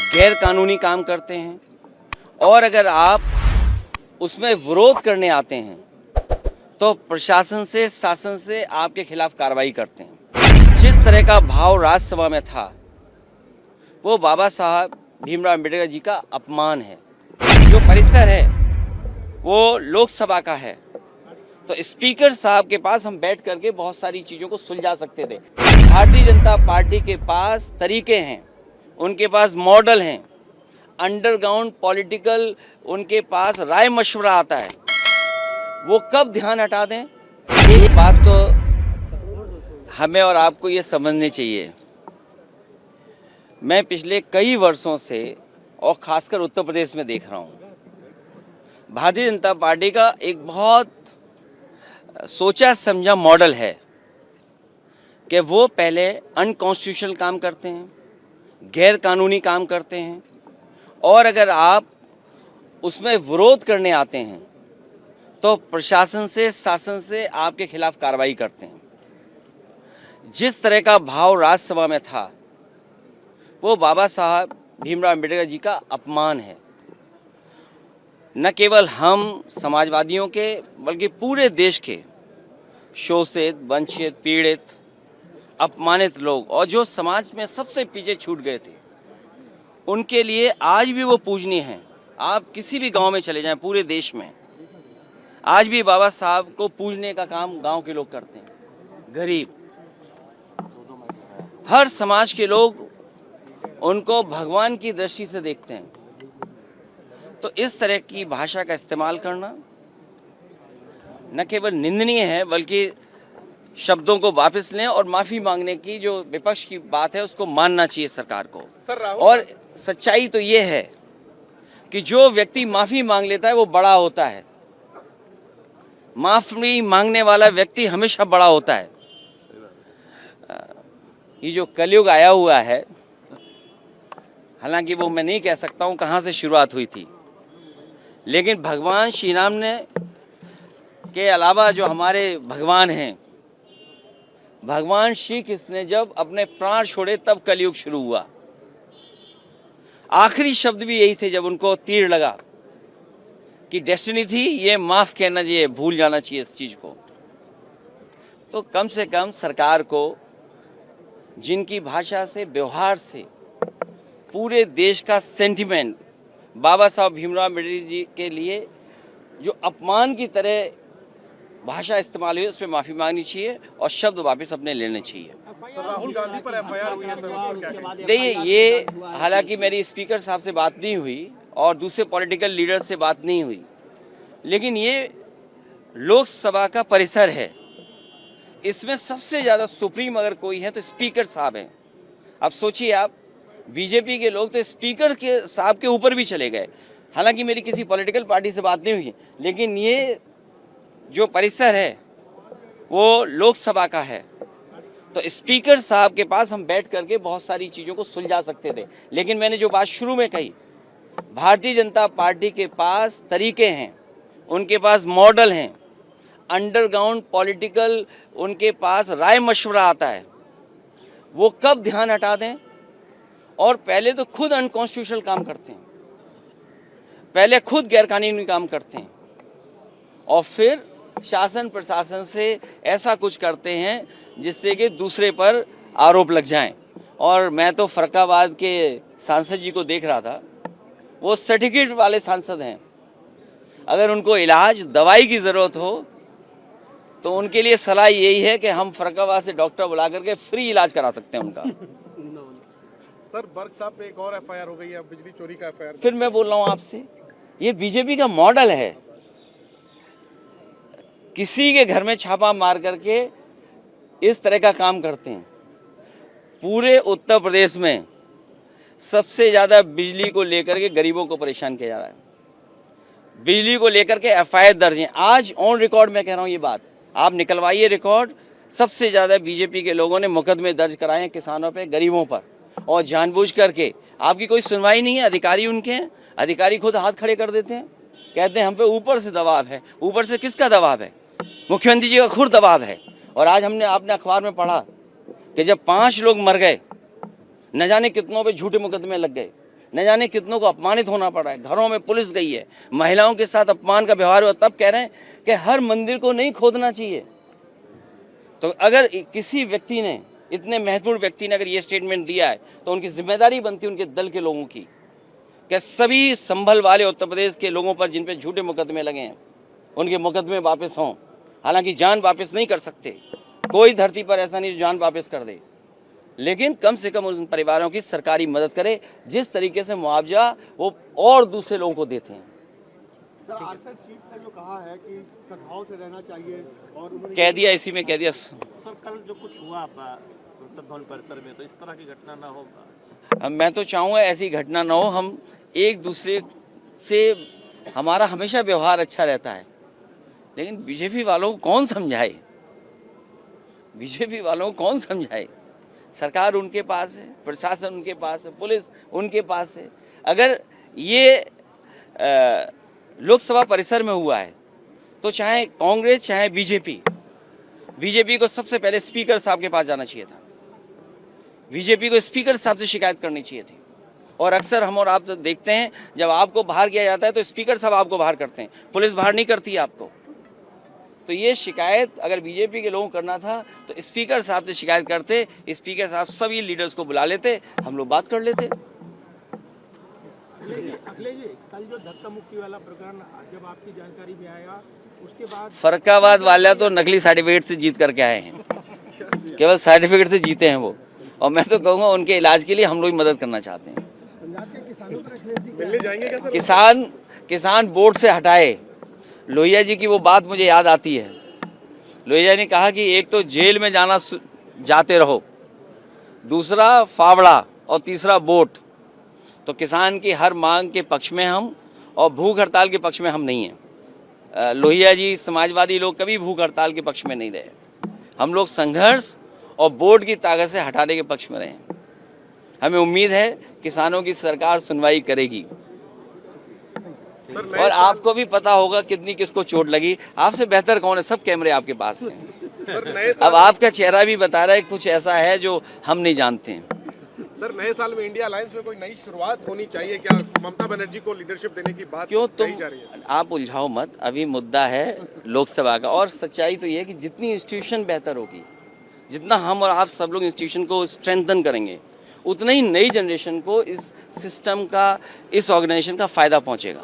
गैर कानूनी काम करते हैं और अगर आप उसमें विरोध करने आते हैं तो प्रशासन से, शासन से आपके खिलाफ कार्रवाई करते हैं। जिस तरह का भाव राज्यसभा में था वो बाबा साहब भीमराव अम्बेडकर जी का अपमान है। जो परिसर है वो लोकसभा का है, तो स्पीकर साहब के पास हम बैठ करके बहुत सारी चीज़ों को सुलझा सकते थे। भारतीय जनता पार्टी के पास तरीके हैं, उनके पास मॉडल हैं, अंडरग्राउंड पॉलिटिकल उनके पास राय मशवरा आता है। वो कब ध्यान हटा दें, ये बात तो हमें और आपको ये समझनी चाहिए। मैं पिछले कई वर्षों से और खासकर उत्तर प्रदेश में देख रहा हूँ, भारतीय जनता पार्टी का एक बहुत सोचा समझा मॉडल है कि वो पहले अनकॉन्स्टिट्यूशनल काम करते हैं, गैर कानूनी काम करते हैं और अगर आप उसमें विरोध करने आते हैं तो प्रशासन से, शासन से आपके खिलाफ कार्रवाई करते हैं। जिस तरह का भाव राज्यसभा में था वो बाबा साहब भीमराव अम्बेडकर जी का अपमान है। न केवल हम समाजवादियों के बल्कि पूरे देश के शोषित, वंचित, पीड़ित, अपमानित लोग और जो समाज में सबसे पीछे छूट गए थे उनके लिए आज भी वो पूजनीय हैं। आप किसी भी गांव में चले जाएं पूरे देश में, आज भी बाबा साहब को पूजने का काम गांव के लोग करते हैं। गरीब, हर समाज के लोग उनको भगवान की दृष्टि से देखते हैं। तो इस तरह की भाषा का इस्तेमाल करना न केवल निंदनीय है बल्कि शब्दों को वापस लें और माफी मांगने की जो विपक्ष की बात है उसको मानना चाहिए सरकार को। और सच्चाई तो ये है कि जो व्यक्ति माफी मांग लेता है वो बड़ा होता है। माफी मांगने वाला व्यक्ति हमेशा बड़ा होता है। ये जो कलयुग आया हुआ है, हालांकि वो मैं नहीं कह सकता हूं कहां से शुरुआत हुई थी, लेकिन भगवान श्री राम ने के अलावा जो हमारे भगवान हैं, भगवान श्री कृष्ण ने जब अपने प्राण छोड़े तब कलयुग शुरू हुआ। आखिरी शब्द भी यही थे जब उनको तीर लगा कि डेस्टिनी थी, ये माफ कहना चाहिए, भूल जाना चाहिए इस चीज को। तो कम से कम सरकार को जिनकी भाषा से, व्यवहार से पूरे देश का सेंटिमेंट बाबा साहब भीमराव अम्बेडकर जी के लिए जो अपमान की तरह भाषा इस्तेमाल हुई, उस पर माफी मांगनी चाहिए और शब्द वापस अपने लेने चाहिए। राहुल गांधी पर एफआईआर हुई है सर, देखिए, ये हालांकि मेरी स्पीकर साहब से बात नहीं हुई और दूसरे पॉलिटिकल लीडर से बात नहीं हुई, लेकिन ये लोकसभा का परिसर है, इसमें सबसे ज्यादा सुप्रीम अगर कोई है तो स्पीकर साहब हैं। अब सोचिए आप, बीजेपी के लोग तो स्पीकर के साहब के ऊपर भी चले गए। हालांकि मेरी किसी पॉलिटिकल पार्टी से बात नहीं हुई, लेकिन ये जो परिसर है वो लोकसभा का है, तो स्पीकर साहब के पास हम बैठ करके बहुत सारी चीज़ों को सुलझा सकते थे। लेकिन मैंने जो बात शुरू में कही, भारतीय जनता पार्टी के पास तरीके हैं, उनके पास मॉडल हैं, अंडरग्राउंड पॉलिटिकल उनके पास राय मशवरा आता है। वो कब ध्यान हटा दें, और पहले तो खुद अनकॉन्स्टिट्यूशनल काम करते हैं, पहले खुद गैरकानूनी काम करते हैं और फिर शासन प्रशासन से ऐसा कुछ करते हैं जिससे कि दूसरे पर आरोप लग जाएं। और मैं तो फरक्काबाद के सांसद जी को देख रहा था, वो सर्टिफिकेट वाले सांसद हैं। अगर उनको इलाज, दवाई की ज़रूरत हो तो उनके लिए सलाह यही है कि हम फरक्काबाद से डॉक्टर बुला करके फ्री इलाज करा सकते हैं उनका। सर बर्ग साहब पे एक और एफआईआर हो गई है, बिजली चोरी का एफआईआर। फिर मैं बोल रहा हूँ आपसे, ये बीजेपी का मॉडल है। किसी के घर में छापा मार करके इस तरह का काम करते हैं। पूरे उत्तर प्रदेश में सबसे ज्यादा बिजली को लेकर के गरीबों को परेशान किया जा रहा है। बिजली को लेकर के एफआईआर दर्ज है। आज ऑन रिकॉर्ड मैं कह रहा हूँ ये बात, आप निकलवाइए रिकॉर्ड। सबसे ज्यादा बीजेपी के लोगों ने मुकदमे दर्ज कराए हैं किसानों पे, गरीबों पर, और जानबूझ करके। आपकी कोई सुनवाई नहीं है, अधिकारी उनके हैं, अधिकारी खुद हाथ खड़े कर देते हैं, कहते हैं हम पे ऊपर से दबाव है। ऊपर से किसका दबाव है? मुख्यमंत्री जी का खुद दबाव है। और आज आपने अखबार में पढ़ा कि जब 5 लोग मर गए, न जाने कितनों पे झूठे मुकदमे लग गए, न जाने कितनों को अपमानित होना पड़ा है, घरों में पुलिस गई है, महिलाओं के साथ अपमान का व्यवहार हुआ, तब कह रहे हैं कि हर मंदिर को नहीं खोदना चाहिए। तो अगर किसी व्यक्ति ने, इतने महत्वपूर्ण व्यक्ति ने अगर ये स्टेटमेंट दिया है तो उनकी जिम्मेदारी बनती है उनके दल के लोगों की कि सभी संभल वाले उत्तर प्रदेश के लोगों पर जिन पे झूठे मुकदमे लगे हैं उनके मुकदमे वापस हों। हालांकि जान वापस नहीं कर सकते, कोई धरती पर ऐसा नहीं जो जान वापस कर दे, लेकिन कम से कम उन परिवारों की सरकारी मदद करे जिस तरीके से मुआवजा वो और दूसरे लोगों को देते हैं। सर, आरएसएस चीफ ने जो कहा है कि सद्भाव से रहना चाहिए और उन्होंने कह दिया, इसी में कह दिया। सर कल जो कुछ हुआ संसद भवन परिसर में, तो इस तरह की घटना ना हो। अब मैं तो चाहूँगा ऐसी घटना ना हो, हम एक दूसरे से हमारा हमेशा व्यवहार अच्छा रहता है, लेकिन बीजेपी वालों को कौन समझाए, बीजेपी वालों को कौन समझाए। सरकार उनके पास है, प्रशासन उनके पास है, पुलिस उनके पास है। अगर ये लोकसभा परिसर में हुआ है तो चाहे कांग्रेस चाहे बीजेपी को सबसे पहले स्पीकर साहब के पास जाना चाहिए था, बीजेपी को स्पीकर साहब से शिकायत करनी चाहिए थी। और अक्सर हम और आप देखते हैं जब आपको बाहर किया जाता है तो स्पीकर साहब आपको बाहर करते हैं, पुलिस बाहर नहीं करती है आपको। तो ये शिकायत अगर बीजेपी के लोगों को करना था तो स्पीकर साहब से शिकायत करते, स्पीकर साहब सभी लीडर्स को बुला लेते, हम लोग बात कर लेते। अखिलेश जी, कल जो धक्का मुक्की वाला प्रकरण जब आपकी जानकारी में आया उसके बाद फर्रुखाबाद वाला तो नकली सर्टिफिकेट से जीत करके आए हैं, केवल सर्टिफिकेट से जीते हैं वो। और मैं तो कहूँगा उनके इलाज के लिए हम लोग मदद करना चाहते हैं। पंजाब के किसानों पर अखिलेश जी मिलने जाएंगे क्या सर? किसान बोर्ड से हटाए। लोहिया जी की वो बात मुझे याद आती है। लोहिया ने कहा कि एक तो जेल में जाते रहो, दूसरा फावड़ा और तीसरा वोट। तो किसान की हर मांग के पक्ष में हम, और भूख हड़ताल के पक्ष में हम नहीं हैं। लोहिया जी, समाजवादी लोग कभी भूख हड़ताल के पक्ष में नहीं रहे। हम लोग संघर्ष और बोर्ड की ताकत से हटाने के पक्ष में रहे। हमें उम्मीद है किसानों की सरकार सुनवाई करेगी। और आपको भी पता होगा कितनी किसको चोट लगी, आपसे बेहतर कौन है, सब कैमरे आपके पास हैं। अब आपका चेहरा भी बता रहा है कुछ ऐसा है जो हम नहीं जानते हैं। सर, नए साल में इंडिया अलायंस में कोई नई शुरुआत होनी चाहिए क्या? ममता बनर्जी को लीडरशिप देने की बात क्यों कही जा रही है। आप उलझाओ मत, अभी मुद्दा है लोकसभा का। और सच्चाई तो ये है कि जितनी इंस्टीट्यूशन बेहतर होगी, जितना हम और आप सब लोग इंस्टीट्यूशन को स्ट्रेंथन करेंगे, उतना ही नई जनरेशन को इस सिस्टम का, इस ऑर्गेनाइजेशन का फायदा पहुंचेगा।